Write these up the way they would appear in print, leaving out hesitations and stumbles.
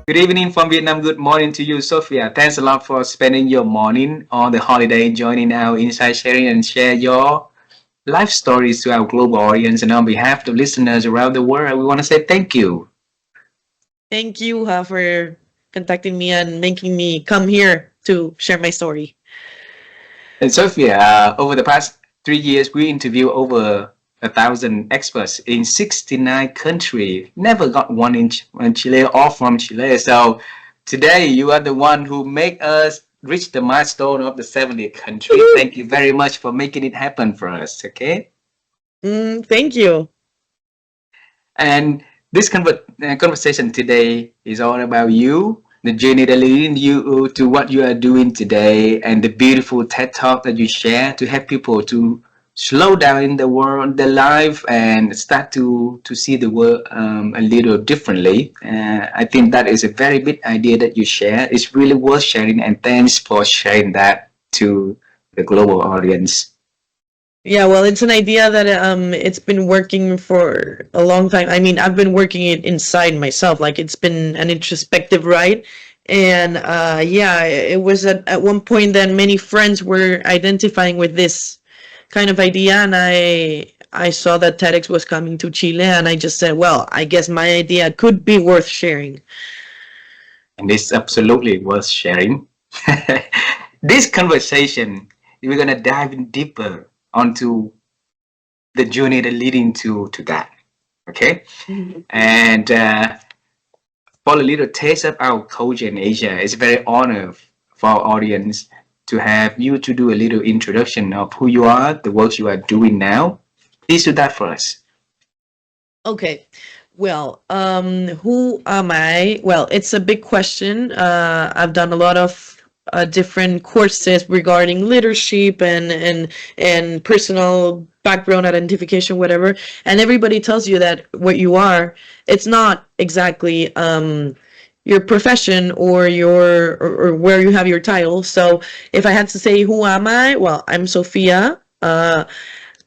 Good evening from Vietnam. Good morning to you, Sofia. Thanks a lot for spending your morning on the holiday, joining our inside sharing and share your life stories to our global audience. And on behalf of the listeners around the world, we want to say thank you. Thank you for contacting me and making me come here to share my story. And Sofia, over the past 3 years, we interviewed over 1,000 experts in 69 countries. Never got one in Chile or from Chile. So today you are the one who make us reach the milestone of the 70th country. Thank you very much for making it happen for us. Okay. Thank you. And this conversation today is all about you, the journey that leading you to what you are doing today, and the beautiful TED Talk that you share to help people to slow down in the world, their life, and start to see the world a little differently. I think that is a very big idea that you share. It's really worth sharing, and thanks for sharing that to the global audience. Yeah, well, it's an idea that it's been working for a long time. I mean, I've been working it inside myself. Like it's been an introspective ride. And yeah, it was at one point that many friends were identifying with this kind of idea, and I saw that TEDx was coming to Chile, and I just said, well, I guess my idea could be worth sharing. And it's absolutely worth sharing. This conversation, we're gonna dive in deeper onto the journey that leading to that. Okay, Mhm. and for a little taste of our culture in Asia, it's very honor for our audience to have you to do a little introduction of who you are, the work you are doing now. Please do that for us. Okay. Well, who am I? Well, it's a big question. I've done a lot of different courses regarding leadership and personal background identification, whatever. And everybody tells you that what you are, it's not exactly your profession or or where you have your title. So if I had to say who am I, well, I'm Sophia.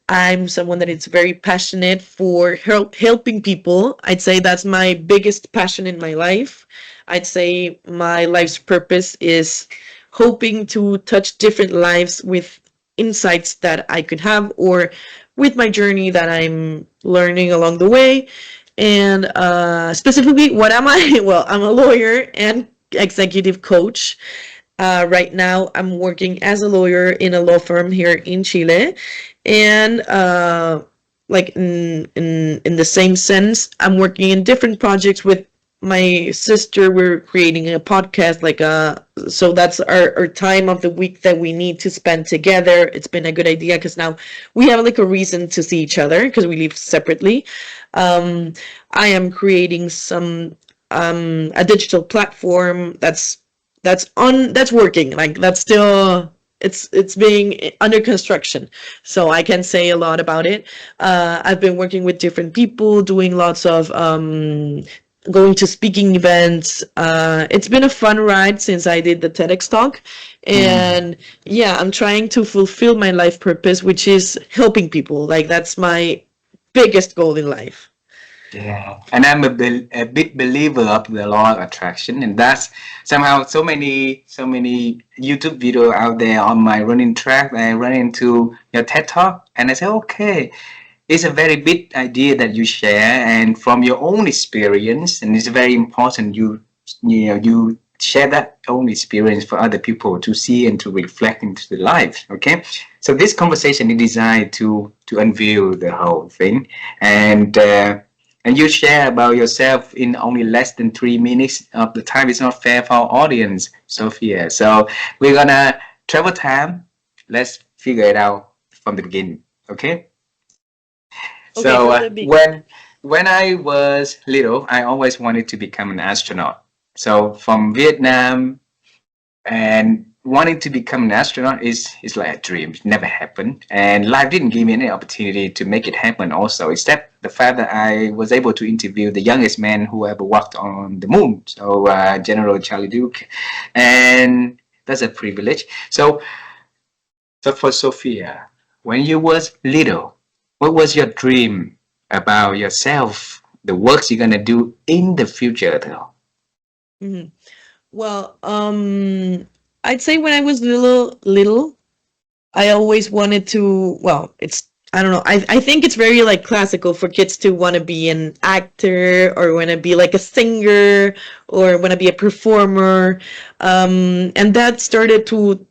I'm someone that is very passionate for helping people. I'd say that's my biggest passion in my life. I'd say my life's purpose is hoping to touch different lives with insights that I could have or with my journey that I'm learning along the way. And specifically, what am I? Well, I'm a lawyer and executive coach. Right now, I'm working as a lawyer in a law firm here in Chile, and like in the same sense, I'm working in different projects with my sister. We're creating a podcast, so that's our time of the week that we need to spend together. It's been a good idea because now we have like a reason to see each other because we live separately. Um, I am creating some a digital platform that's working, like that's still it's being under construction, so I can say a lot about it. I've been working with different people, doing lots of going to speaking events. It's been a fun ride since I did the TEDx talk, Mm. and yeah, I'm trying to fulfill my life purpose, which is helping people. Like that's my biggest goal in life. Yeah, and I'm a big believer of the law of attraction, and that's somehow so many YouTube video out there on my running track. I run into your TED Talk, and I say, okay, it's a very big idea that you share, and from your own experience, and it's very important you share that own experience for other people to see and to reflect into the life. Okay, so this conversation is designed to unveil the whole thing, and. And you share about yourself in only less than 3 minutes of the time. It's not fair for our audience, Sophia. So we're gonna travel time. Let's figure it out from the beginning. Okay. Okay, So from the beginning. when I was little, I always wanted to become an astronaut. So from Vietnam, and wanting to become an astronaut is like a dream. It never happened, and life didn't give me any opportunity to make it happen also, except the fact that I was able to interview the youngest man who ever walked on the moon, so General Charlie Duke, and that's a privilege. So for Sophia, when you was little, what was your dream about yourself, the works you're gonna do in the future though? Mhm. Well, I'd say when I was little, I always wanted to, well, it's, I don't know. I think it's very like classical for kids to want to be an actor or want to be like a singer or want to be a performer. And that started to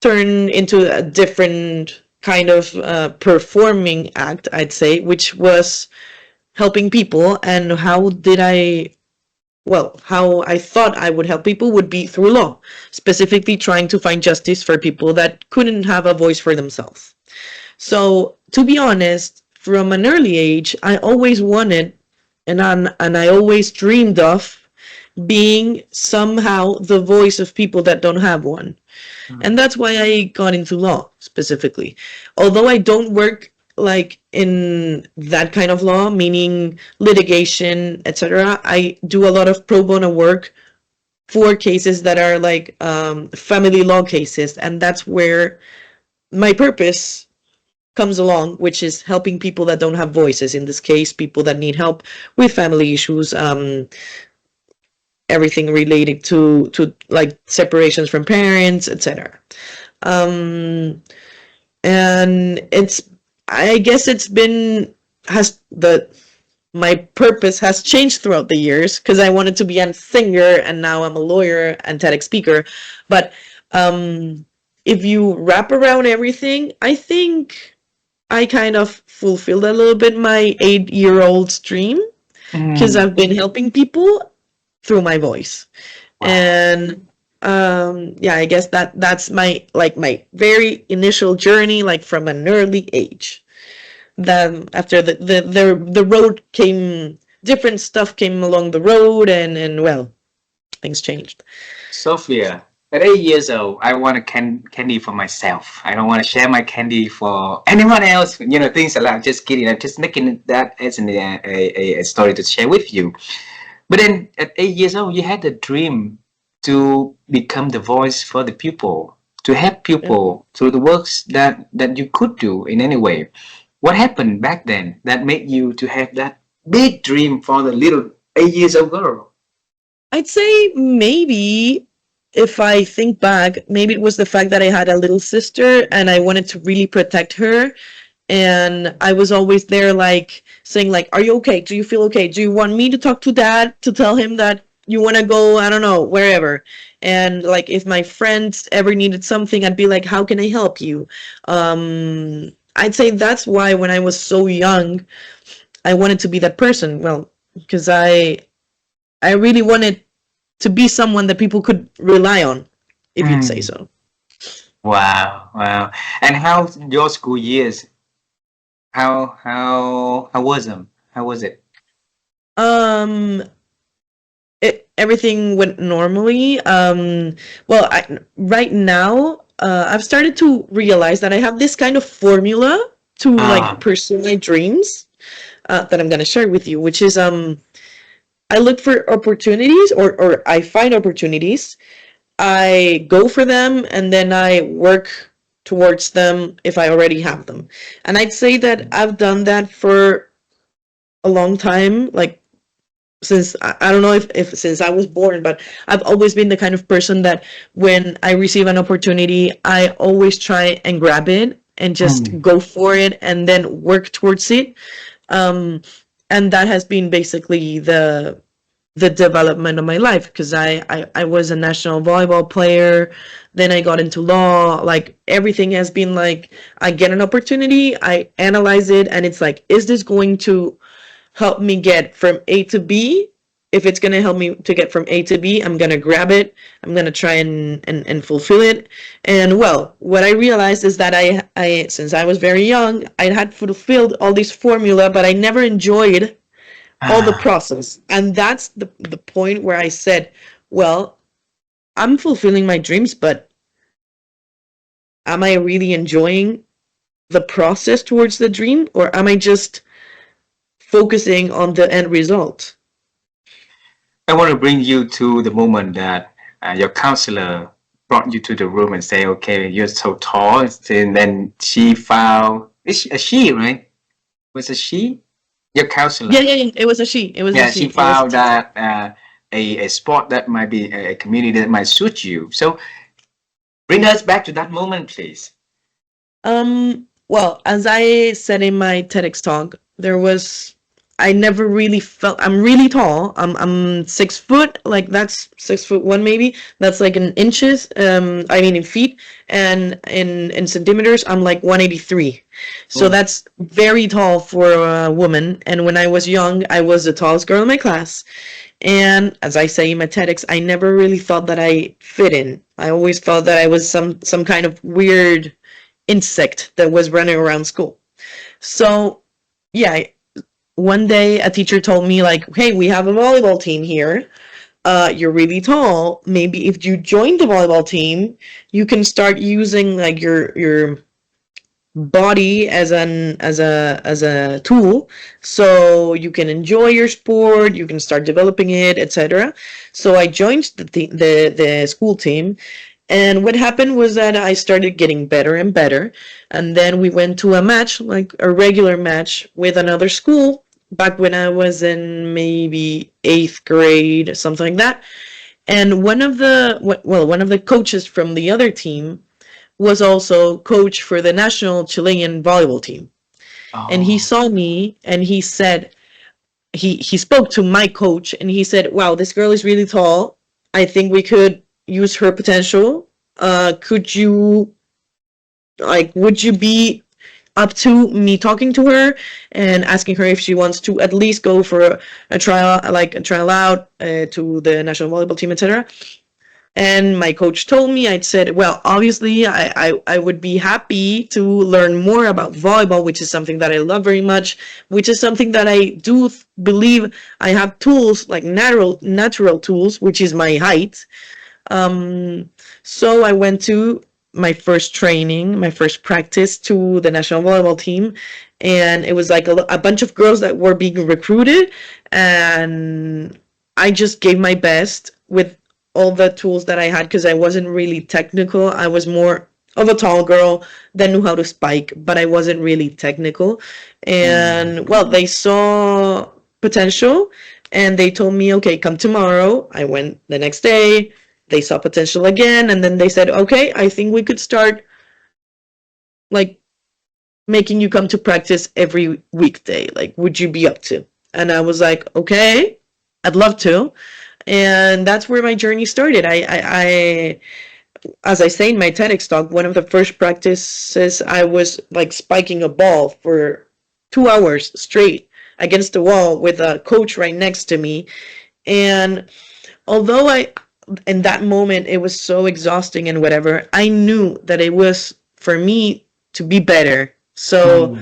turn into a different kind of performing act, I'd say, which was helping people. And how I thought I would help people would be through law, specifically trying to find justice for people that couldn't have a voice for themselves. So, to be honest, from an early age, I always wanted and I always dreamed of being somehow the voice of people that don't have one. And that's why I got into law specifically. Although I don't work like in that kind of law, meaning litigation, etc. I do a lot of pro bono work for cases that are like family law cases, and that's where my purpose comes along, which is helping people that don't have voices. In this case, people that need help with family issues, everything related to like separations from parents, etc. Um, and I guess it's been has the my purpose has changed throughout the years because I wanted to be a singer and now I'm a lawyer and TEDx speaker. But um, if you wrap around everything, I think I kind of fulfilled a little bit my 8-year-old dream because Mm. I've been helping people through my voice. Wow. And yeah, I guess that's my very initial journey, like from an early age. Then after the road came, different stuff came along the road, and well, things changed. Sophia, at 8 years old, I want a candy for myself. I don't want to share my candy for anyone else. Things like that. Just kidding. I'm just making that as a story to share with you. But then at 8 years old, you had the dream to become the voice for the people, to help people through the works that you could do in any way. What happened back then that made you to have that big dream for the little 8 years old girl? I'd say maybe if I think back, maybe it was the fact that I had a little sister and I wanted to really protect her. And I was always there, like saying, like, "Are you okay? Do you feel okay? Do you want me to talk to dad to tell him that you want to go? I don't know, wherever." And like, if my friends ever needed something, I'd be like, "How can I help you?" I'd say that's why when I was so young, I wanted to be that person. Well, because I really wanted to be someone that people could rely on, if you'd say Mm. so. Wow, wow. And how your school years? How was them? How was it? Um, everything went normally. Well, right now, I've started to realize that I have this kind of formula to like Ah. pursue my dreams that I'm gonna share with you, which is I look for opportunities, or I find opportunities. I go for them and then I work towards them if I already have them. And I'd say that I've done that for a long time, like since I don't know if since I was born, but I've always been the kind of person that when I receive an opportunity, I always try and grab it and just Mm. go for it and then work towards it. Um, and that has been basically the development of my life because I was a national volleyball player, then I got into law. Like everything has been like I get an opportunity, I analyze it, and it's like, is this going to help me get from A to B? If it's going to help me to get from A to B, I'm going to grab it. I'm going to try and fulfill it. And well, what I realized is that I since I was very young, I had fulfilled all these formula, but I never enjoyed all the Ah. process. And that's the point where I said, well, I'm fulfilling my dreams, but am I really enjoying the process towards the dream, or am I just focusing on the end result? I want to bring you to the moment that your counselor brought you to the room and say, "Okay, you're so tall." And then she found it's a she, right? Was it she? Your Yeah, counselor. yeah, yeah. It was a she. It was a Yeah, she she. It was a found teacher. that a sport that might be a community that might suit you. So bring us back to that moment, please. Well, as I said in my TEDx talk, I never really felt, I'm really tall. I'm 6 foot, like that's 6'1" maybe. That's like in inches, I mean in feet, and in centimeters, I'm like 183. So Oh. that's very tall for a woman. And when I was young, I was the tallest girl in my class. And as I say in my TEDx, I never really thought that I fit in. I always thought that I was some kind of weird insect that was running around school. So, yeah, one day a teacher told me like, "Hey, we have a volleyball team here. You're really tall. Maybe if you join the volleyball team, you can start using like your body as a tool, so you can enjoy your sport, you can start developing it, etc." So I joined the school team, and what happened was that I started getting better and better, and then we went to a match, like a regular match with another school, back when I was in maybe 8th grade, something like that. And one of the coaches from the other team was also coach for the national Chilean volleyball team. And he Oh. saw me and he said, he spoke to my coach and he said, "Wow, this girl is really tall. I think we could use her potential. Could you, like, would you be up to me talking to her and asking her if she wants to at least go for a trial, like a trial out to the national volleyball team, etc." And my coach told me, I said, "Well, obviously, I would be happy to learn more about volleyball, which is something that I love very much, which is something that I do believe I have tools, like natural tools, which is my height." So I went to my first training, my first practice to the national volleyball team, and it was like a bunch of girls that were being recruited, and I just gave my best with all the tools that I had because I wasn't really technical. I was more of a tall girl that knew how to spike, but I wasn't really technical. Mm. And well, they saw potential and they told me, "Okay, come tomorrow." I went the next day. They saw potential again, and then they said, "Okay, I think we could start like making you come to practice every weekday. Like, would you be up to?" And I was like, "Okay, I'd love to." And that's where my journey started. I as I say in my TEDx talk, one of the first practices, I was like spiking a ball for 2 hours straight against the wall with a coach right next to me. And although in that moment, it was so exhausting and whatever, I knew that it was for me to be better. So Mm.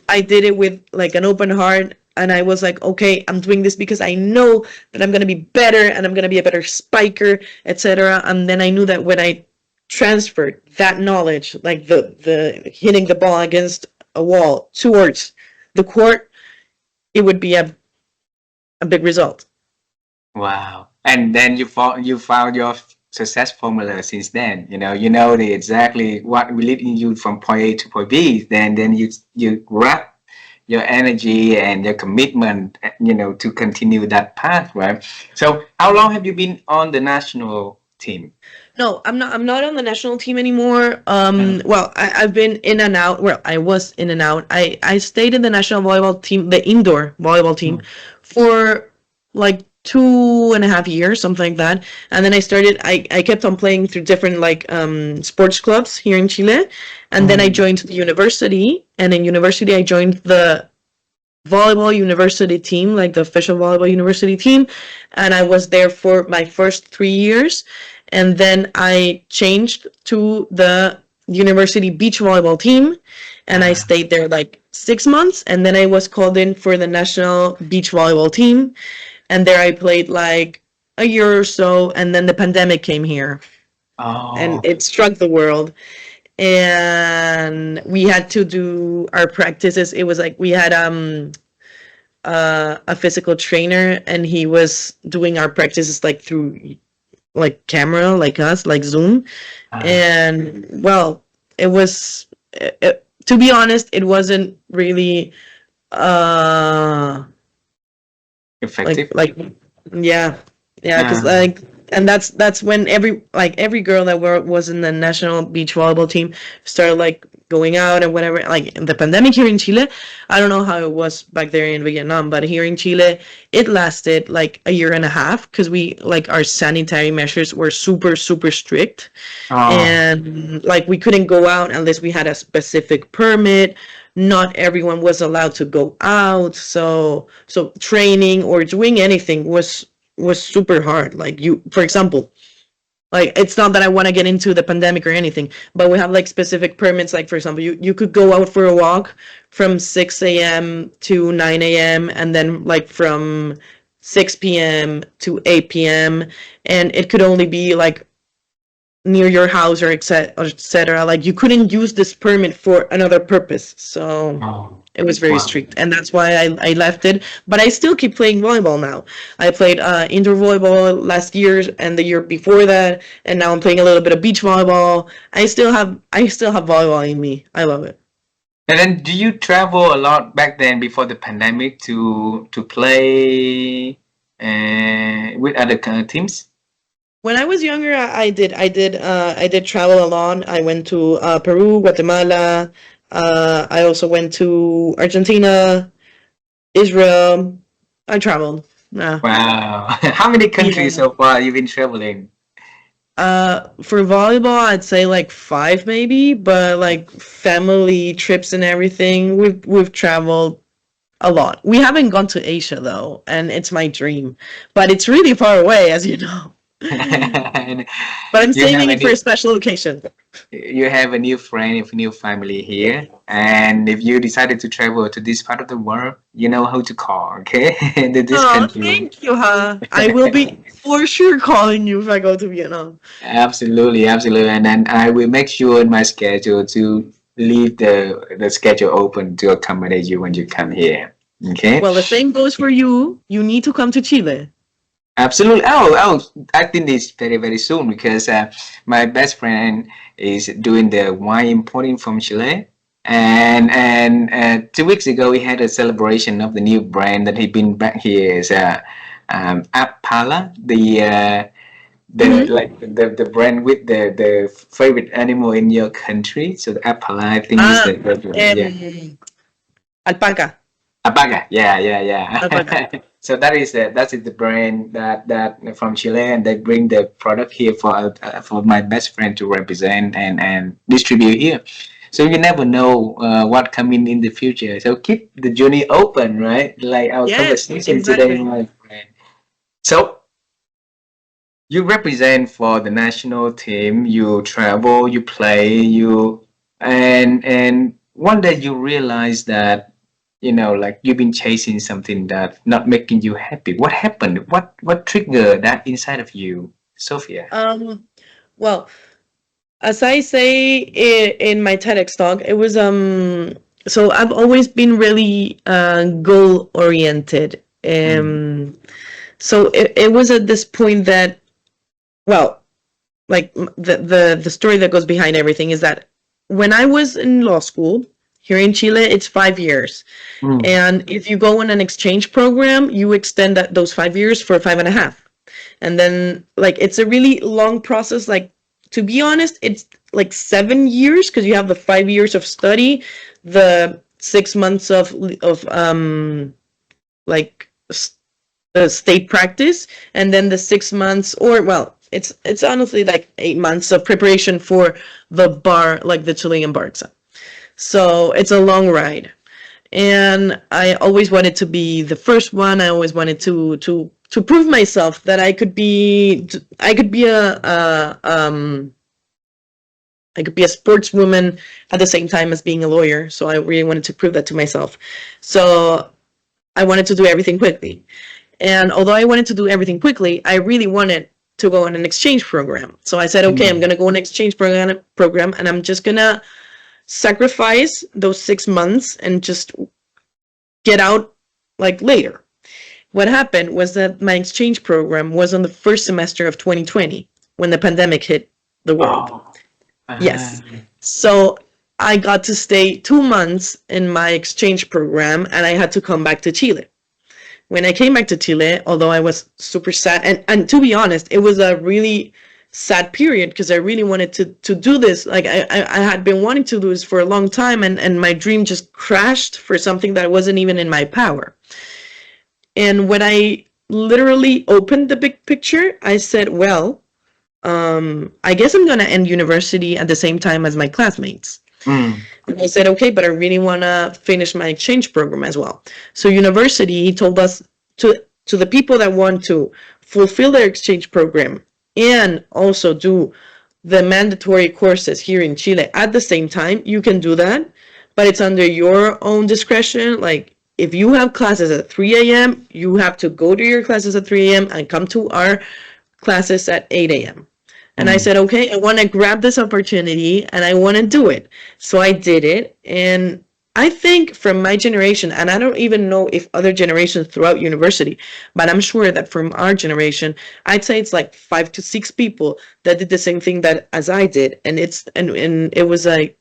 I did it with like an open heart, and I was like, "Okay, I'm doing this because I know that I'm gonna be better and I'm gonna be a better spiker, etc." And then I knew that when I transferred that knowledge, like the hitting the ball against a wall towards the court, it would be a big result. Wow. And then you found your success formula since then. You know the exactly what will lead you from point A to point B. Then you wrap your energy and your commitment, to continue that path, right? So how long have you been on the national team? No, I'm not. I'm not on the national team anymore. Mm. Well, I've been in and out. Well, I was in and out. I stayed in the national volleyball team, the indoor volleyball team, Mm. for like 2.5 years, something like that. And then I started. I kept on playing through different like sports clubs here in Chile, and then I Mm. joined the university. And in university, I joined the volleyball university team, like the official volleyball university team, and I was there for my first 3 years, and then I changed to the university beach volleyball team, and I Ah. stayed there like 6 months, and then I was called in for the national beach volleyball team, and there I played like a year or so, and then the pandemic came here, and Oh. it struck the world, and we had to do our practices. It was like we had a physical trainer, and he was doing our practices like through like camera, like us, like Zoom. Ah. And well, it was to be honest, it wasn't really uh Effective. like yeah, Yeah, because and that's when every girl that was in the national beach volleyball team started like going out and whatever. Like the pandemic here in Chile, I don't know how it was back there in Vietnam, but here in Chile, it lasted like a year and a half because we like our sanitary measures were super super strict, Oh, and like we couldn't go out unless we had a specific permit. Not everyone was allowed to go out, so training or doing anything was super hard. Like you, for example, like it's not that I want to get into the pandemic or anything, but we have like specific permits. Like for example, you could go out for a walk from 6 a.m. to 9 a.m. and then like from 6 p.m. to 8 p.m. and it could only be like near your house or etc. Like you couldn't use this permit for another purpose. So oh, it was very wow. strict, and that's why I left it. But I still keep playing volleyball now. I played indoor volleyball last year and the year before that, and now I'm playing a little bit of beach volleyball. I still have volleyball in me. I love it. And then, do you travel a lot back then before the pandemic to play with other teams? When I was younger, I did travel a lot. I went to Peru, Guatemala. I also went to Argentina, Israel. I traveled. Yeah. Wow. How many countries Yeah. so far you've been traveling? For volleyball, I'd say like five maybe, but like family trips and everything, we've traveled a lot. We haven't gone to Asia though, and it's my dream, but it's really far away, as you know. And But I'm you have saving a it for new, a special occasion. you have a new friend, a new family here, and if you decided to travel to this part of the world, you know who to call, okay? To this Oh, country. thank you, huh? I will be for sure calling you if I go to Vietnam. Absolutely, absolutely. And then I will make sure in my schedule to leave the schedule open to accommodate you when you come here. Okay? Well, the same goes for you. You need to come to Chile. Absolutely. Oh, I think it's very, very soon because my best friend is doing the wine importing from Chile. And 2 weeks ago, we had a celebration of the new brand that he been back here is Apala, the Mm-hmm. like the brand with the favorite animal in your country. So the Apala, I think is Ah, the yeah. alpaca. Apaga, yeah, yeah, Alpaca. yeah. So that is the brand that from Chile, and they bring the product here for my best friend to represent and distribute here. So you never know what coming in the future. So keep the journey open, right? Like our Yes, conversation today, exactly. my friend. So you represent for the national team. You travel, you play, and one day you realize that like you've been chasing something that not making you happy. What happened? What triggered that inside of you, Sophia? Um, well, as I say in my TEDx talk, it was so I've always been really goal oriented. Mm. So it was at this point that, well, like the story that goes behind everything is that when I was in law school here in Chile, it's 5 years. Mm. And if you go on an exchange program, you extend those 5 years for five and a half. And then like it's a really long process. Like to be honest, it's like 7 years because you have the 5 years of study, the 6 months of like state practice, and then the 6 months, or well, it's honestly like 8 months of preparation for the bar, like the Chilean bar exam. So it's a long ride, and I always wanted to be the first one. I always wanted to prove myself that I could be a sportswoman at the same time as being a lawyer. So I really wanted to prove that to myself. So I wanted to do everything quickly. And although I wanted to do everything quickly, I really wanted to go on an exchange program. So I said, okay, I'm Mm. going to go on an exchange program, and I'm just going to sacrifice those 6 months and just get out like later. What happened was that my exchange program was on the first semester of 2020 when the pandemic hit the world. Oh. Yes. So I got to stay 2 months in my exchange program, and I had to come back to Chile. when I came back to Chile, although I was super sad, and to be honest, it was a really sad period because I really wanted to do this. Like I had been wanting to do this for a long time, and my dream just crashed for something that wasn't even in my power. And when I literally opened the big picture, I said, well, I guess I'm gonna end university at the same time as my classmates. And I said, okay, but I really want to finish my exchange program as well. So university told us to the people that want to fulfill their exchange program and also do the mandatory courses here in Chile at the same time, you can do that, but it's under your own discretion. Like if you have classes at 3 a.m., you have to go to your classes at 3 a.m. and come to our classes at 8 a.m. And I said, okay, I want to grab this opportunity and I want to do it. So I did it. And I think from my generation, and I don't even know if other generations throughout university, but I'm sure that from our generation, I'd say it's like 5 to 6 people that did the same thing that as I did. And it was like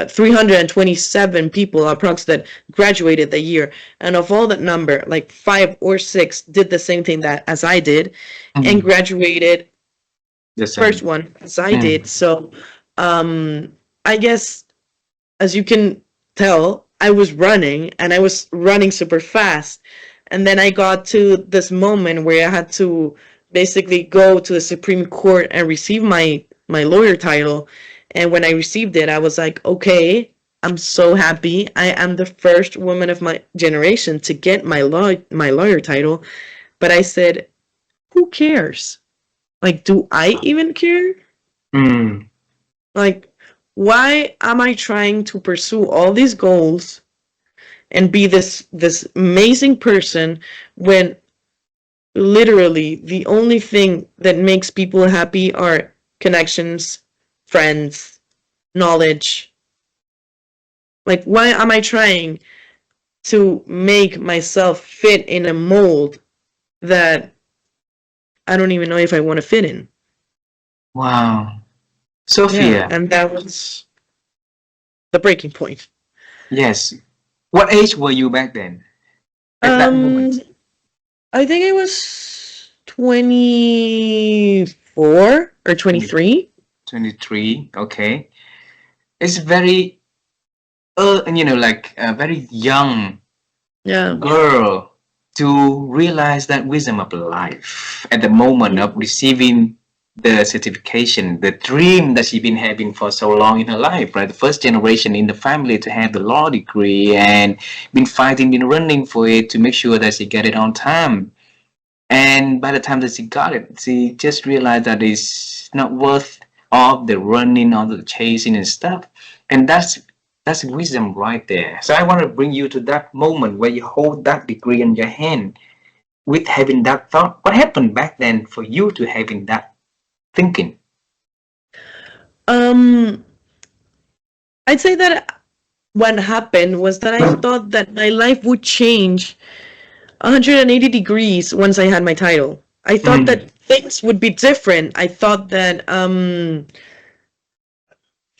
327 people approx that graduated the year. And of all that number, like 5 or 6 did the same thing that as I did and graduated the first one as I did. So I guess, as you can tell, I was running and I was running super fast. And then I got to this moment where I had to basically go to the Supreme Court and receive my lawyer title. And when I received it, I was like, okay, I'm so happy. I am the first woman of my generation to get my lawyer title. But I said, who cares? Like, do I even care? Like, why am I trying to pursue all these goals and be this amazing person when literally the only thing that makes people happy are connections, friends, knowledge? Like, why am I trying to make myself fit in a mold that I don't even know if I want to fit in? Wow. Sofia. Yeah, and that was the breaking point. Yes. What age were you back then? At that moment? I think I was 24 or 23. 23. Okay. It's very, like a very young girl to realize that wisdom of life at the moment of receiving the certification, the dream that she's been having for so long in her life, right? The first generation in the family to have the law degree and been fighting, been running for it to make sure that she get it on time. And by the time that she got it, she just realized that it's not worth all the running, all the chasing and stuff. And that's wisdom right there. So I want to bring you to that moment where you hold that degree in your hand with having that thought. What happened back then for you to having that thinking? I'd say that what happened was that I thought that my life would change 180 degrees once I had my title. I thought that things would be different. I thought that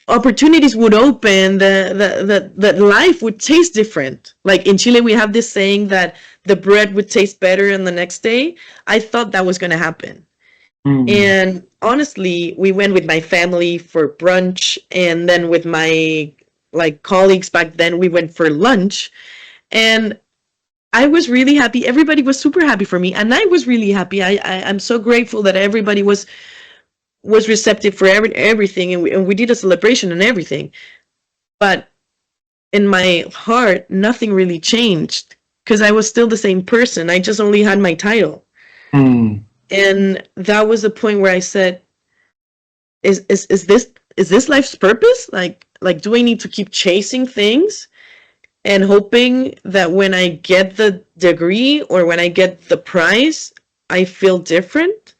opportunities would open, that life would taste different. Like in Chile, we have this saying that the bread would taste better on the next day. I thought that was going to happen. And honestly, we went with my family for brunch, and then with my colleagues back then, we went for lunch, and I was really happy. Everybody was super happy for me, and I was really happy. I'm so grateful that everybody was receptive for everything, and we did a celebration and everything. But in my heart, nothing really changed because I was still the same person. I just only had my title. And that was the point where I said, is this life's purpose? Like, do I need to keep chasing things and hoping that when I get the degree or when I get the prize, I feel different?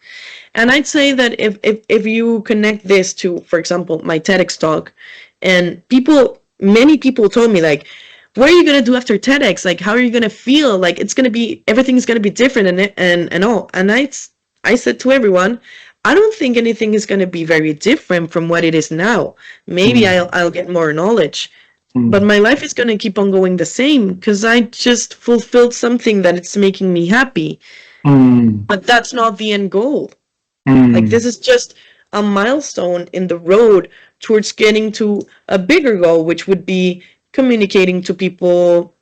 And I'd say that if you connect this to, for example, my TEDx talk, and many people told me, like, what are you going to do after TEDx? Like, how are you going to feel? Like, everything's going to be different and all. And I said to everyone, I don't think anything is going to be very different from what it is now. Maybe I'll get more knowledge, but my life is going to keep on going the same because I just fulfilled something that it's making me happy. But that's not the end goal. Like, this is just a milestone in the road towards getting to a bigger goal, which would be communicating to people,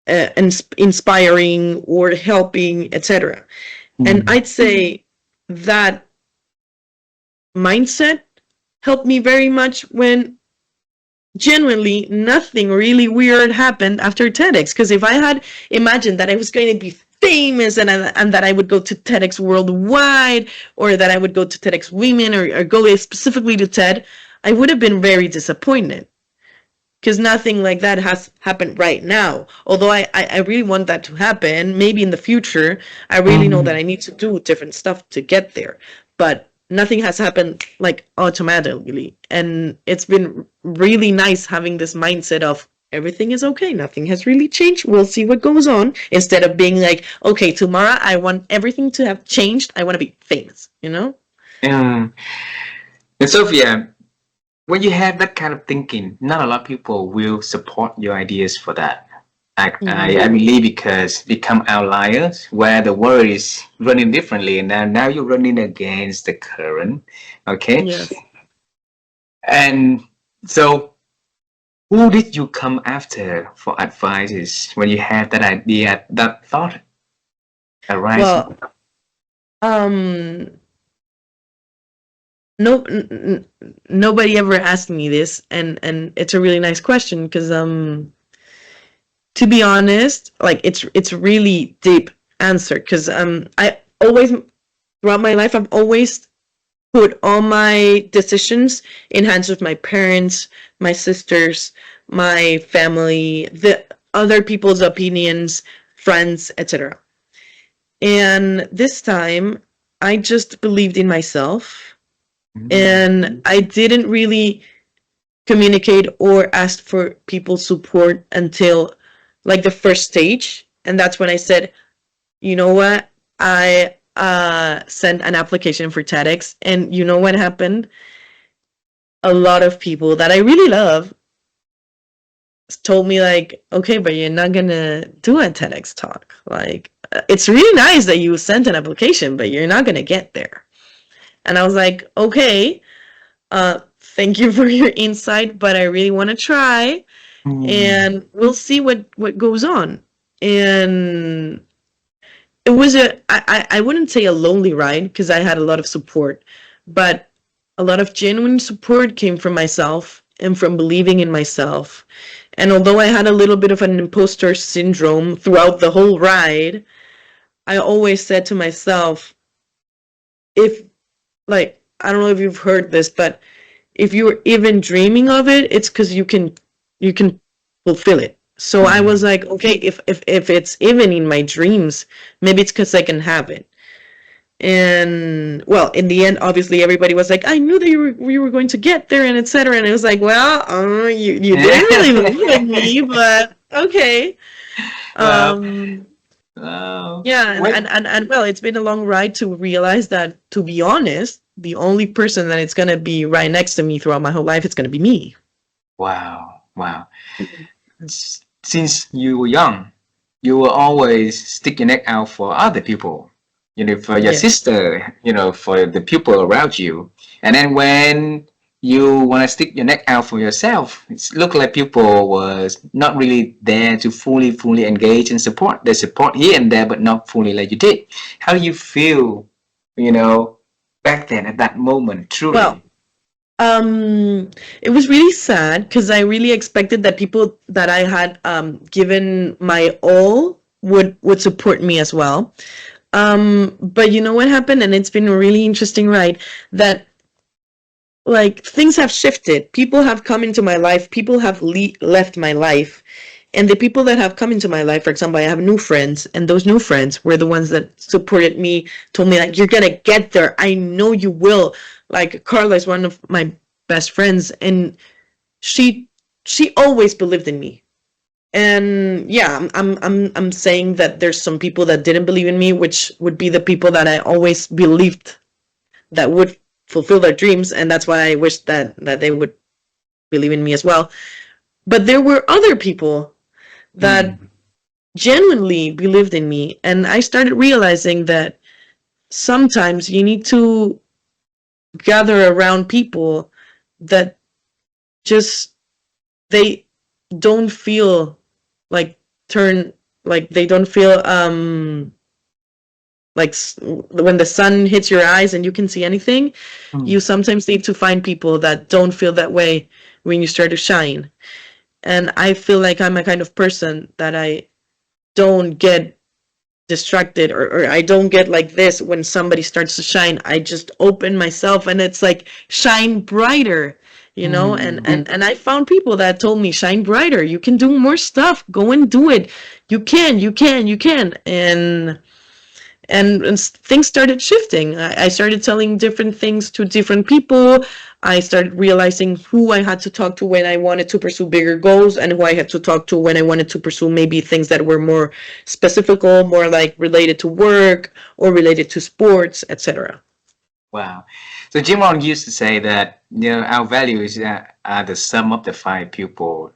and inspiring or helping, etc. And I'd say that mindset helped me very much when genuinely nothing really weird happened after TEDx. Because if I had imagined that I was going to be famous and that I would go to TEDx worldwide, or that I would go to TEDx Women, or go specifically to TED, I would have been very disappointed. Because nothing like that has happened right now. Although I really want that to happen, maybe in the future. I really know that I need to do different stuff to get there. But nothing has happened like automatically. And it's been really nice having this mindset of everything is okay. Nothing has really changed. We'll see what goes on. Instead of being like, okay, tomorrow I want everything to have changed. I want to be famous, you know? And Sophia, when you have that kind of thinking, not a lot of people will support your ideas for that. I believe because become outliers where the world is running differently, and now you're running against the current. Okay. Yes. And so who did you come after for advices when you had that idea, that thought arising? Well, no, nobody ever asked me this, and it's a really nice question because to be honest, like it's really deep answer because I always, throughout my life, I've always put all my decisions in hands of my parents, my sisters, my family, the other people's opinions, friends, etc. And this time I just believed in myself. And I didn't really communicate or ask for people's support until like the first stage. And that's when I said, you know what? I sent an application for TEDx. And you know what happened? A lot of people that I really love told me like, okay, but you're not going to do a TEDx talk. Like, it's really nice that you sent an application, but you're not going to get there. And I was like, okay, thank you for your insight, but I really want to try, and we'll see what goes on. And it was I wouldn't say a lonely ride because I had a lot of support, but a lot of genuine support came from myself and from believing in myself. And although I had a little bit of an imposter syndrome throughout the whole ride, I always said to myself, if, like, I don't know if you've heard this, but if you're even dreaming of it, it's because you can fulfill it. So I was like, okay, if it's even in my dreams, maybe it's because I can have it. And well, in the end, obviously, everybody was like, I knew that you were going to get there, and etc. And it was like, well, you didn't really believe in me, but okay. Yeah, and well, it's been a long ride to realize that, to be honest, the only person that it's gonna be right next to me throughout my whole life, it's gonna be me. Wow. Since you were young, you will always stick your neck out for other people, for your sister, for the people around you. And then when you want to stick your neck out for yourself, it looked like people was not really there to fully engage and support. They support here and there, but not fully like you did. How do you feel, back then at that moment, truly? Well, it was really sad because I really expected that people that I had given my all would support me as well. But you know what happened, and it's been a really interesting ride, that like things have shifted. People have come into my life. People have left my life. And the people that have come into my life, for example, I have new friends, and those new friends were the ones that supported me, told me like, you're going to get there. I know you will. Like Carla is one of my best friends, and she always believed in me. And yeah, I'm saying that there's some people that didn't believe in me, which would be the people that I always believed that would fulfill their dreams, and that's why I wish that they would believe in me as well. But there were other people that genuinely believed in me, and I started realizing that sometimes you need to gather around people that just they don't feel like turn like they don't feel like when the sun hits your eyes and you can see anything. You sometimes need to find people that don't feel that way when you start to shine. And I feel like I'm a kind of person that I don't get distracted, or I don't get like this when somebody starts to shine. I just open myself and it's like shine brighter, you know. And I found people that told me shine brighter, you can do more stuff, go and do it, you can. And things started shifting. I started telling different things to different people. I started realizing who I had to talk to when I wanted to pursue bigger goals, and who I had to talk to when I wanted to pursue maybe things that were more specific, more like related to work or related to sports, etc. Wow. So Jim Rohn used to say that, our values are the sum of the 5 people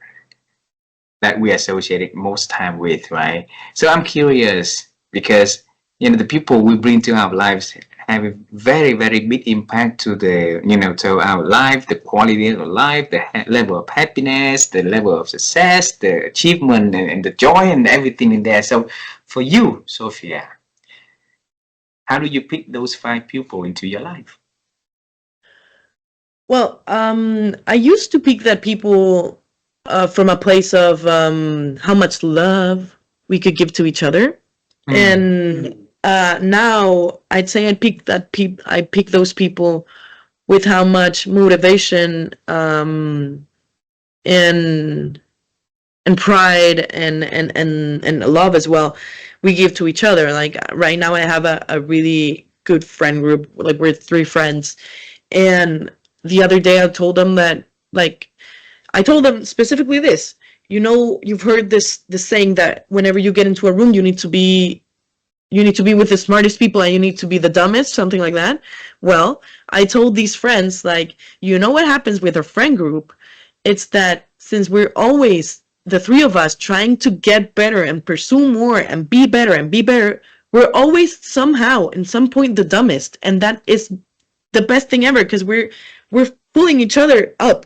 that we associate most time with, right? So I'm curious because, the people we bring to our lives have a very, very big impact to to our life, the quality of life, the level of happiness, the level of success, the achievement, and the joy and everything in there. So for you, Sofia, how do you pick those 5 people into your life? Well, I used to pick that people from a place of how much love we could give to each other. And now I'd say I pick those people with how much motivation and pride and love as well we give to each other. Like right now, I have a really good friend group. Like we're 3 friends, and the other day I told them that, like, I told them specifically this. You've heard this saying that whenever you get into a room, you need to be with the smartest people and you need to be the dumbest, something like that. Well, I told these friends, like, what happens with our friend group? It's that since we're always, the 3 of us, trying to get better and pursue more and be better, we're always somehow, in some point, the dumbest. And that is the best thing ever, because we're pulling each other up.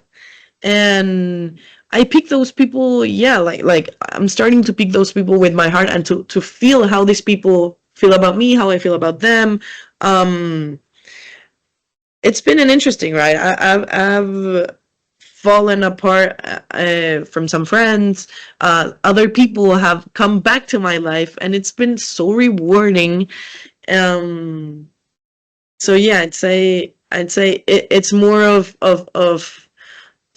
And I pick those people, like I'm starting to pick those people with my heart, and to feel how these people feel about me, how I feel about them. It's been an interesting ride. I've fallen apart from some friends. Other people have come back to my life, and it's been so rewarding. So yeah, I'd say it's more of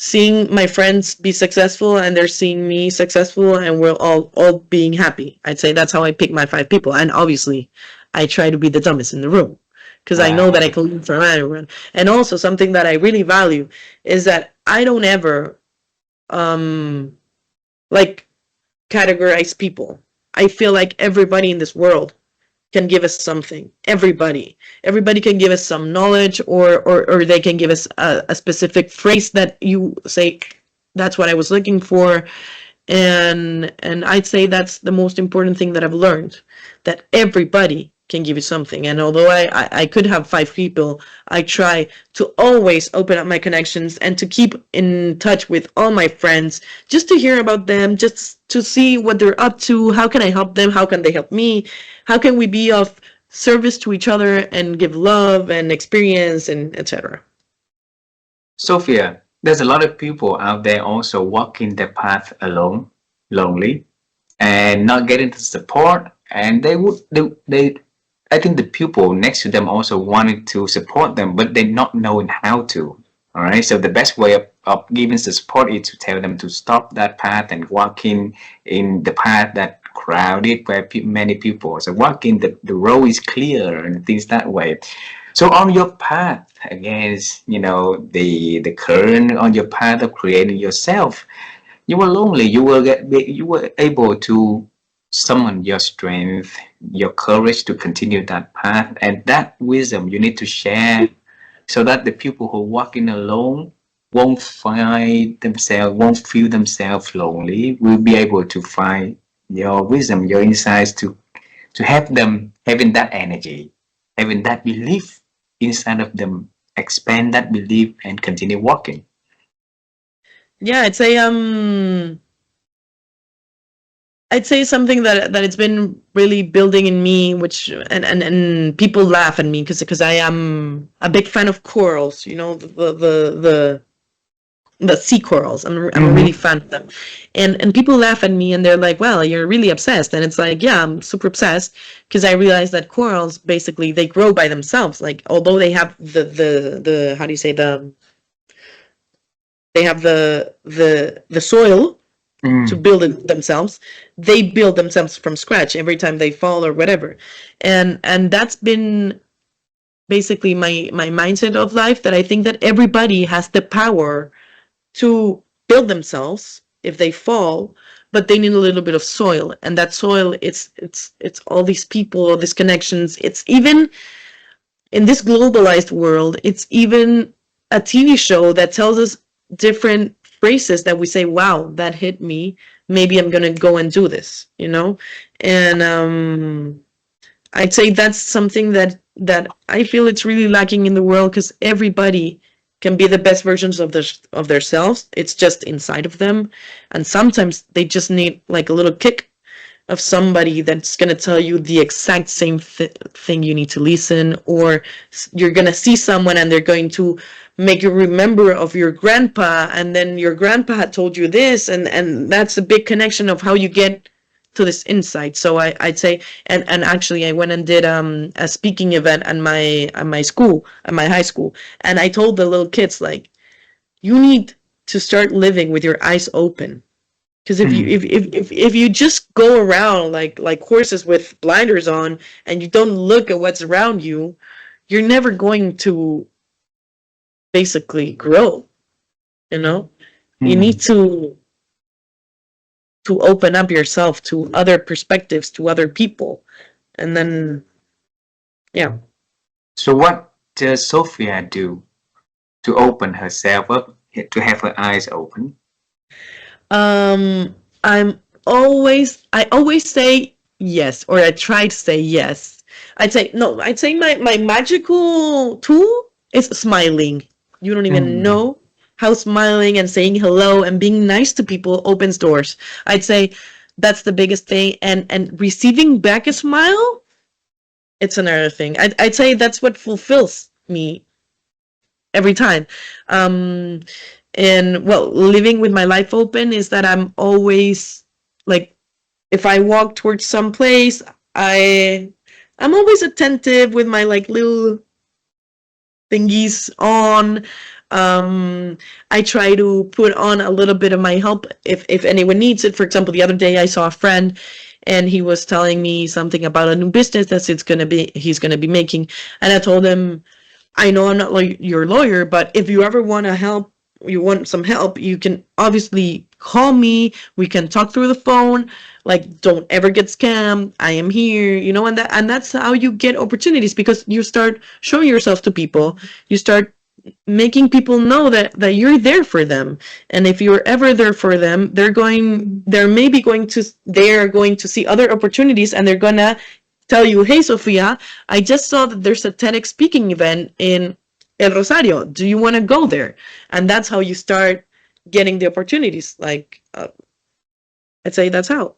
seeing my friends be successful, and they're seeing me successful, and we're all being happy. I'd say that's how I pick my 5 people. And obviously I try to be the dumbest in the room, because I know that I can learn from everyone. And also something that I really value is that I don't ever like categorize people. I feel like everybody in this world can give us something. Everybody can give us some knowledge, or they can give us a specific phrase that you say, that's what I was looking for. And I'd say that's the most important thing that I've learned, that everybody can give you something. And although I could have 5 people, I try to always open up my connections and to keep in touch with all my friends, just to hear about them, just to see what they're up to. How can I help them? How can they help me? How can we be of service to each other and give love and experience, and etc. Sofia, there's a lot of people out there also walking the path alone, lonely, and not getting the support. And I think the people next to them also wanted to support them, but they're not knowing how to. All right. So the best way of giving the support is to tell them to stop that path and walk in the path that crowded by many people. So walking the road is clear and things that way. So on your path against, the current, on your path of creating yourself, you were lonely. You were able to summon your strength, your courage to continue that path, and that wisdom you need to share so that the people who are walking alone won't find themselves, won't feel themselves lonely, will be able to find your wisdom, your insights to help them having that energy, having that belief inside of them, expand that belief and continue walking. Yeah, I'd say something that it's been really building in me, which and people laugh at me because I am a big fan of corals. You know, the sea corals. I'm a really Mm-hmm. fan of them, and people laugh at me and they're like, "Well, you're really obsessed." And it's like, yeah, I'm super obsessed because I realize that corals basically they grow by themselves. Like although they have the how do you say they have the soil to Mm. build it themselves, they build themselves from scratch every time they fall or whatever. And that's been basically my mindset of life, that I think that everybody has the power to build themselves if they fall, but they need a little bit of soil, and that soil, it's all these people, all these connections. It's even in this globalized world, it's even a TV show that tells us different phrases that we say, wow, that hit me, maybe I'm gonna go and do this, you know. And I'd say that's something that I feel it's really lacking in the world, because everybody can be the best versions of themselves. It's just inside of them, and sometimes they just need like a little kick of somebody that's going to tell you the exact same thing you need to listen, or you're going to see someone and they're going to make you remember of your grandpa, and then your grandpa had told you this, and that's a big connection of how you get to this insight. So I'd say, and actually I went and did a speaking event at my school, at my high school, and I told the little kids, like, you need to start living with your eyes open, because if you Mm. if you just go around like horses with blinders on, and you don't look at what's around you, you're never going to basically grow, you know. You need Mm. to open up yourself to other perspectives, to other people, and then yeah. So what does Sophia do to open herself up, to have her eyes open? um I always say yes, or I try to say yes. I'd say no, I'd say my magical tool is smiling. You don't even Mm. know how smiling and saying hello and being nice to people opens doors. I'd say that's the biggest thing, and receiving back a smile, it's another thing. I'd say that's what fulfills me every time. Um, and well, living with my life open is that I'm always like, if I walk towards some place, I I'm always attentive with my like little thingies on. Um, I try to put on a little bit of my help if anyone needs it. For example, the other day I saw a friend, and he was telling me something about a new business that he's gonna be making, and I told him, I know I'm not like your lawyer, but if you ever want to help, you want some help, you can obviously call me. We can talk through the phone. Like, don't ever get scammed. I am here, you know, and that's how you get opportunities, because you start showing yourself to people. You start making people know that you're there for them, and if you're ever there for them, they're going to see other opportunities, and they're gonna tell you, hey Sofia, I just saw that there's a TEDx speaking event in El Rosario, do you want to go there? And that's how you start getting the opportunities. Like, I'd say that's how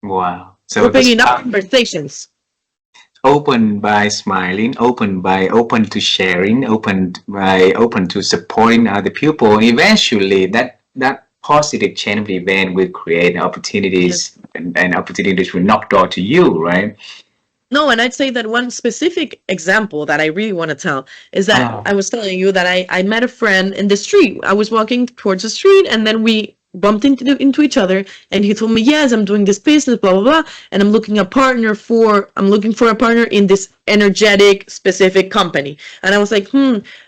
Wow. So the opening up start conversations. open by smiling, open to sharing, open to supporting other people. Eventually, that positive chain of event will create Yes. opportunities, and opportunities will knock door to you, right? No, and I'd say that one specific example that I really want to tell is that Oh. I was telling you that I met a friend in the street. I was walking towards the street, and then we bumped into each other, and he told me, yes, I'm doing this business, blah blah blah, and I'm looking for a partner in this energetic specific company. And I was like,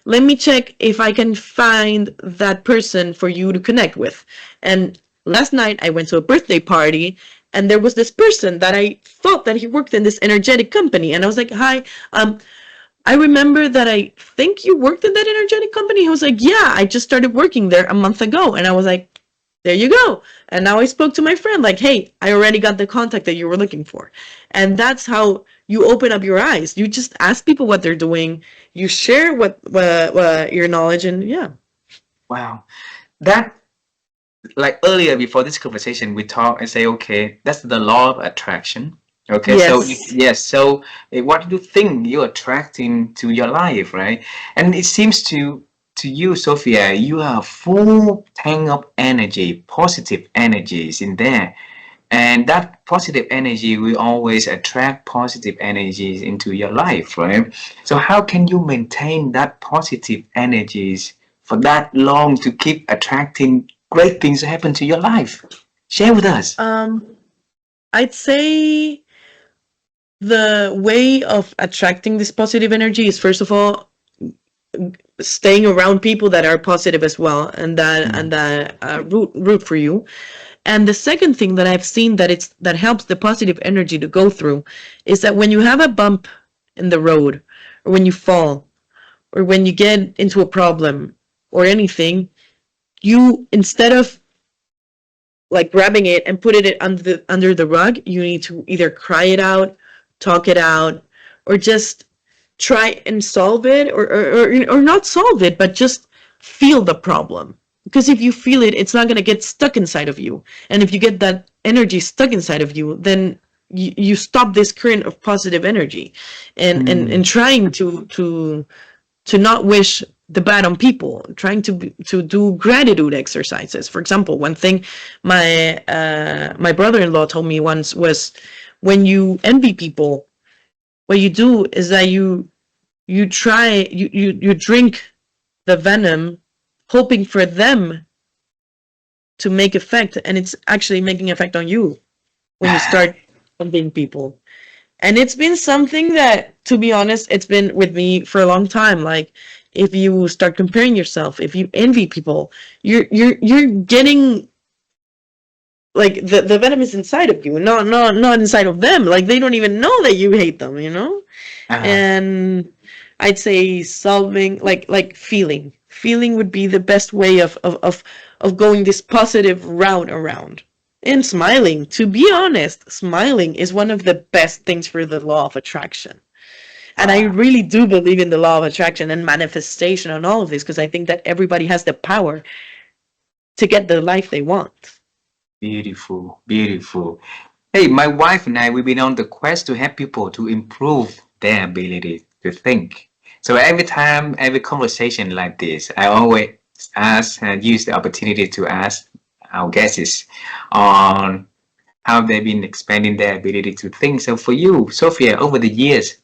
let me check if I can find that person for you to connect with. And last night I went to a birthday party, and there was this person that I thought that he worked in this energetic company, and I was like, hi, um I remember that I think you worked in that energetic company. I was like, yeah, I just started working there a month ago. And I was like, there you go. And now I spoke to my friend, like, hey, I already got the contact that you were looking for. And that's how you open up your eyes. You just ask people what they're doing. You share what your knowledge, and yeah. Wow. That, like earlier before this conversation, we talk and say, okay, that's the law of attraction. Okay, so Yes. yes, so what do you think you're attracting to your life, right? And it seems to you, Sophia, you are full tank of energy, positive energies in there. And that positive energy will always attract positive energies into your life, right? So how can you maintain that positive energies for that long to keep attracting great things to happen to your life? Share with us. I'd say the way of attracting this positive energy is, first of all, staying around people that are positive as well, and that root for you. And the second thing that I've seen that helps the positive energy to go through is that when you have a bump in the road, or when you fall, or when you get into a problem or anything, you, instead of like grabbing it and put it under the rug, you need to either cry it out, talk it out, or just try and solve it, or not solve it, but just feel the problem. Because if you feel it, it's not going to get stuck inside of you. And if you get that energy stuck inside of you, then you stop this current of positive energy, and trying to not wish the bad on people, trying to do gratitude exercises. For example, one thing my brother-in-law told me once was, when you envy people, what you do is that you drink the venom, hoping for them to make effect, and it's actually making effect on you when you start envying people. And it's been something that, to be honest, it's been with me for a long time. Like, if you start comparing yourself, if you envy people, you're getting, like, the venom is inside of you, not inside of them. Like, they don't even know that you hate them, you know? Uh, And I'd say solving, like feeling would be the best way of going this positive route around. And smiling, to be honest, smiling is one of the best things for the law of attraction. And I wow. really do believe in the law of attraction and manifestation and all of this, because I think that everybody has the power to get the life they want. Beautiful, beautiful. Hey, my wife and I, we've been on the quest to help people to improve their ability to think. So every time, every conversation like this, I always ask and use the opportunity to ask our guests on how they've been expanding their ability to think. So for you, Sophia, over the years,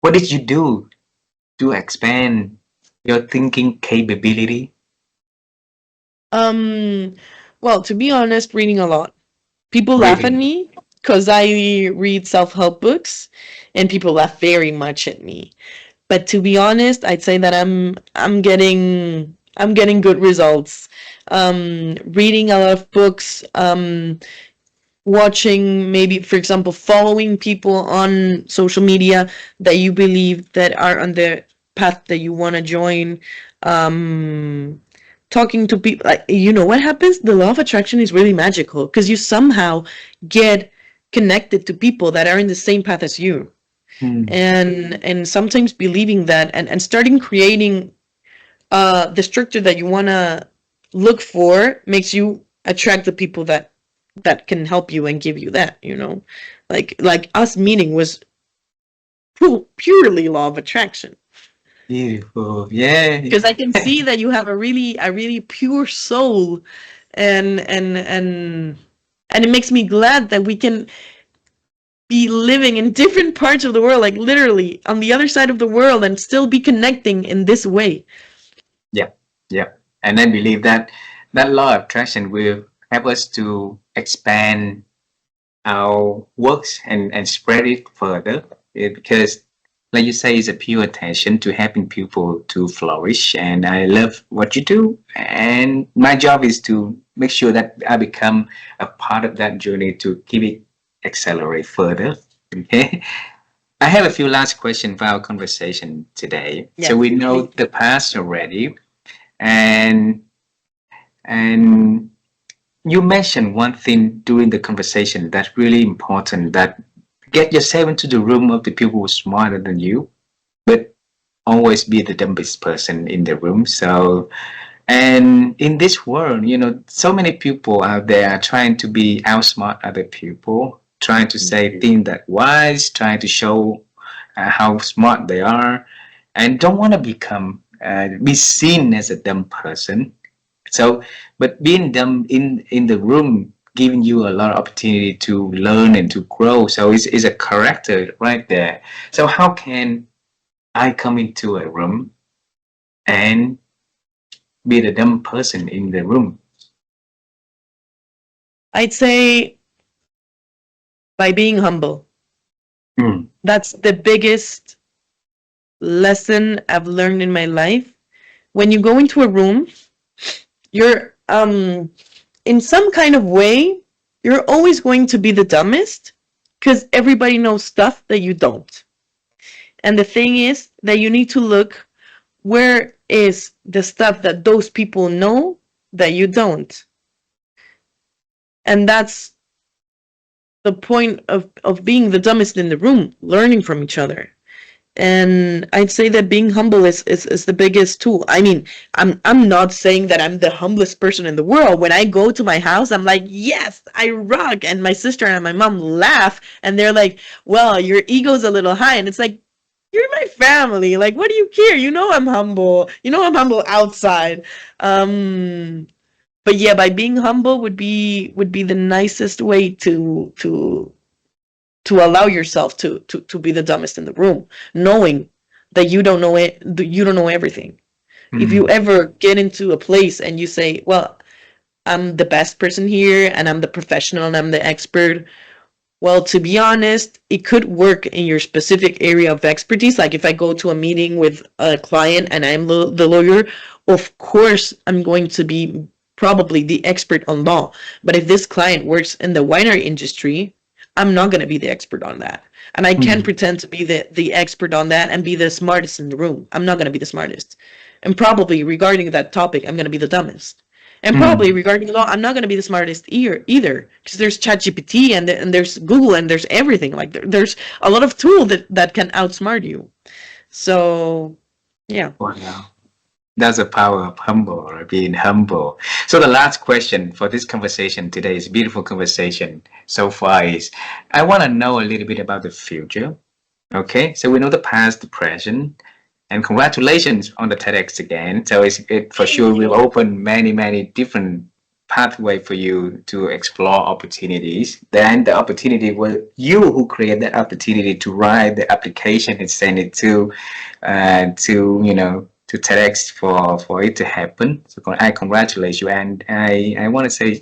what did you do to expand your thinking capability? Um, well, to be honest, reading a lot. People laugh at Reading. me because I read self-help books, and people laugh very much at me. But to be honest, I'd say that I'm getting good results. Reading a lot of books, watching, maybe, for example, following people on social media that you believe that are on the path that you want to join. Um, Talking to people, like, what happens, the law of attraction is really magical, because you somehow get connected to people that are in the same path as you, Hmm. and sometimes believing that, and starting creating the structure that you want to look for, makes you attract the people that can help you and give you that, like us meeting was purely law of attraction, Beautiful. Yeah. because I can see that you have a really pure soul, and it makes me glad that we can be living in different parts of the world, like literally on the other side of the world, and still be connecting in this way. Yeah, yeah. And I believe that that law of attraction will help us to expand our works and spread it further. Because, like you say, it's a pure attention to helping people to flourish. And I love what you do. And my job is to make sure that I become a part of that journey to keep it accelerate further. Okay. I have a few last questions for our conversation today. So Yeah. we know the past already, and and you mentioned one thing during the conversation that's really important, that get yourself into the room of the people who are smarter than you, but always be the dumbest person in the room. So, and in this world, so many people out there are trying to be outsmart other people, trying to say things that wise, trying to show how smart they are, and don't want to be seen as a dumb person. So, but being dumb in the room giving you a lot of opportunity to learn and to grow. So it's a character right there. So how can I come into a room and be the dumb person in the room? I'd say by being humble. Mm. That's the biggest lesson I've learned in my life. When you go into a room, you're in some kind of way, you're always going to be the dumbest because everybody knows stuff that you don't. And the thing is that you need to look where is the stuff that those people know that you don't. And that's the point of being the dumbest in the room, learning from each other. And I'd say that being humble is the biggest tool. I mean, I'm not saying that I'm the humblest person in the world. When I go to my house, I'm like, yes, I rock. And my sister and my mom laugh and they're like, well, your ego's a little high. And it's like, you're my family. Like, what do you care? You know I'm humble. You know I'm humble outside. But yeah, by being humble would be the nicest way to allow yourself to be the dumbest in the room, knowing that you don't know it, you don't know everything. Mm. If you ever get into a place and you say, well, I'm the best person here and I'm the professional and I'm the expert, well, to be honest, it could work in your specific area of expertise. Like if I go to a meeting with a client and I'm the lawyer, of course I'm going to be probably the expert on law. But if this client works in the winery industry, I'm not going to be the expert on that. And I can't pretend to be the expert on that and be the smartest in the room. I'm not going to be the smartest. And probably regarding that topic, I'm going to be the dumbest. And probably regarding law, I'm not going to be the smartest either, because there's ChatGPT and there's Google and there's everything. Like there's a lot of tools that can outsmart you. So, yeah. Wow. That's the power of humble, or being humble. So the last question for this conversation today, is beautiful conversation so far, is I want to know a little bit about the future. Okay, so we know the past, the present, and congratulations on the TEDx again. So it for sure will open many different pathway for you to explore opportunities. Then the opportunity was you who created that opportunity to write the application and send it to to TEDx for it to happen. So I congratulate you, and I want to say,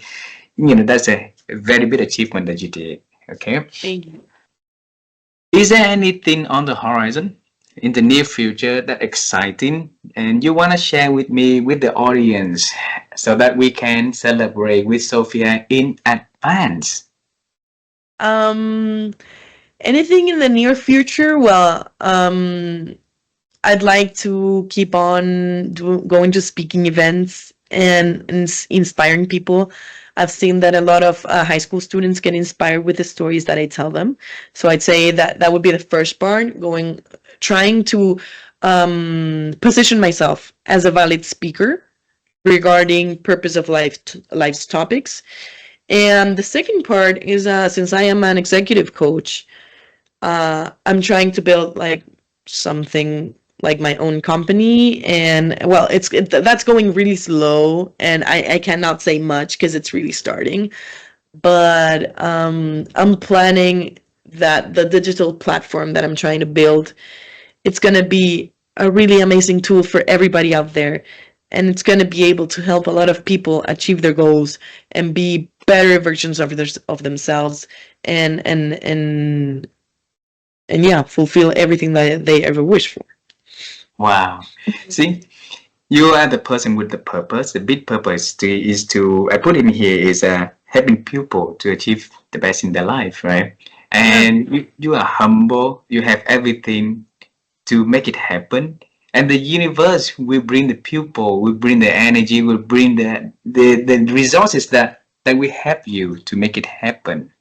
that's a very big achievement that you did. Okay. Thank you. Is there anything on the horizon in the near future that exciting and you want to share with me, with the audience, so that we can celebrate with Sofia in advance? Anything in the near future? Well, I'd like to keep on going to speaking events and inspiring people. I've seen that a lot of high school students get inspired with the stories that I tell them. So I'd say that would be the first part, trying to position myself as a valid speaker regarding purpose of life's topics. And the second part is, since I am an executive coach, I'm trying to build like something like my own company. And well, that's going really slow and I cannot say much because it's really starting. But I'm planning that the digital platform that I'm trying to build, it's going to be a really amazing tool for everybody out there. And it's going to be able to help a lot of people achieve their goals and be better versions of themselves and yeah, fulfill everything that they ever wish for. Wow. See, you are the person with the purpose. The big purpose is to I put in here is helping people to achieve the best in their life, right? and you are humble. You have everything to make it happen. And the universe will bring the people, will bring the energy, will bring the resources that will help you to make it happen.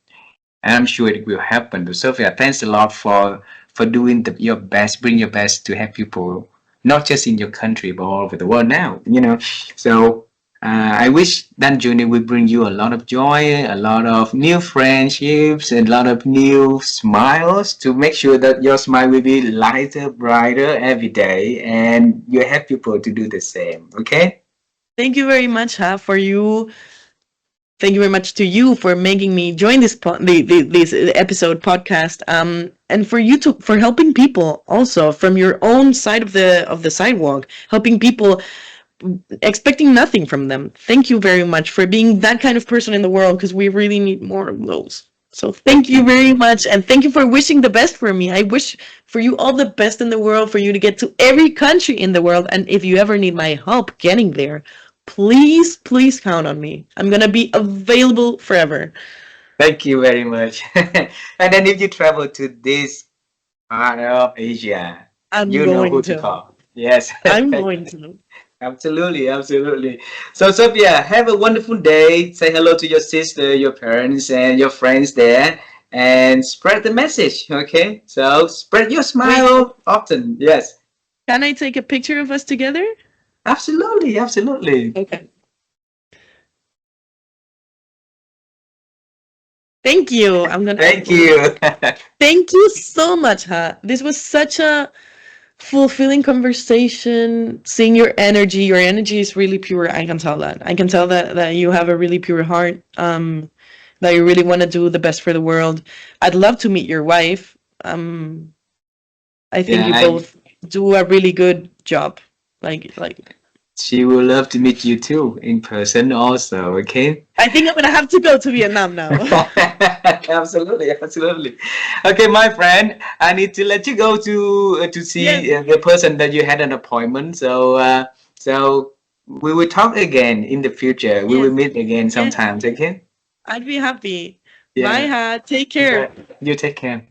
And I'm sure it will happen. So Sophia, thanks a lot for doing your best, bring your best to help people, not just in your country but all over the world now. So I wish that journey will bring you a lot of joy, a lot of new friendships, and a lot of new smiles to make sure that your smile will be lighter, brighter every day, and you help people to do the same. Okay? Thank you very much, for you. Thank you very much to you for making me join this episode podcast. And for you to for helping people also from your own side of the sidewalk, helping people expecting nothing from them. Thank you very much for being that kind of person in the world, because we really need more of those. So thank you very much, and thank you for wishing the best for me. I wish for you all the best in the world, for you to get to every country in the world. And if you ever need my help getting there, please count on me. I'm gonna be available forever. Thank you very much. And then if you travel to this part of Asia, I'm you know who going to to. call. Yes. I'm going to. Absolutely, absolutely. So, Sophia, have a wonderful day. Say hello to your sister, your parents, and your friends there, and spread the message. Okay? So, spread your Wait, smile often. Yes, can I take a picture of us together? absolutely, absolutely. Okay. Thank you. I'm gonna Thank upload. you. Thank you so much, This was such a fulfilling conversation. Seeing your energy. Your energy is really pure. I can tell that. I can tell that you have a really pure heart. That you really want to do the best for the world. I'd love to meet your wife. I think Yeah, you both do a really good job. Like she will love to meet you too in person also. Okay? I think I'm gonna have to go to Vietnam now. Absolutely, absolutely. Okay, my friend, I need to let you go to Yes, see the person that you had an appointment. So we will talk again in the future. We will yes, meet again yes. sometimes. Okay? I'd be happy. Bye, Yeah. Take care. You take care.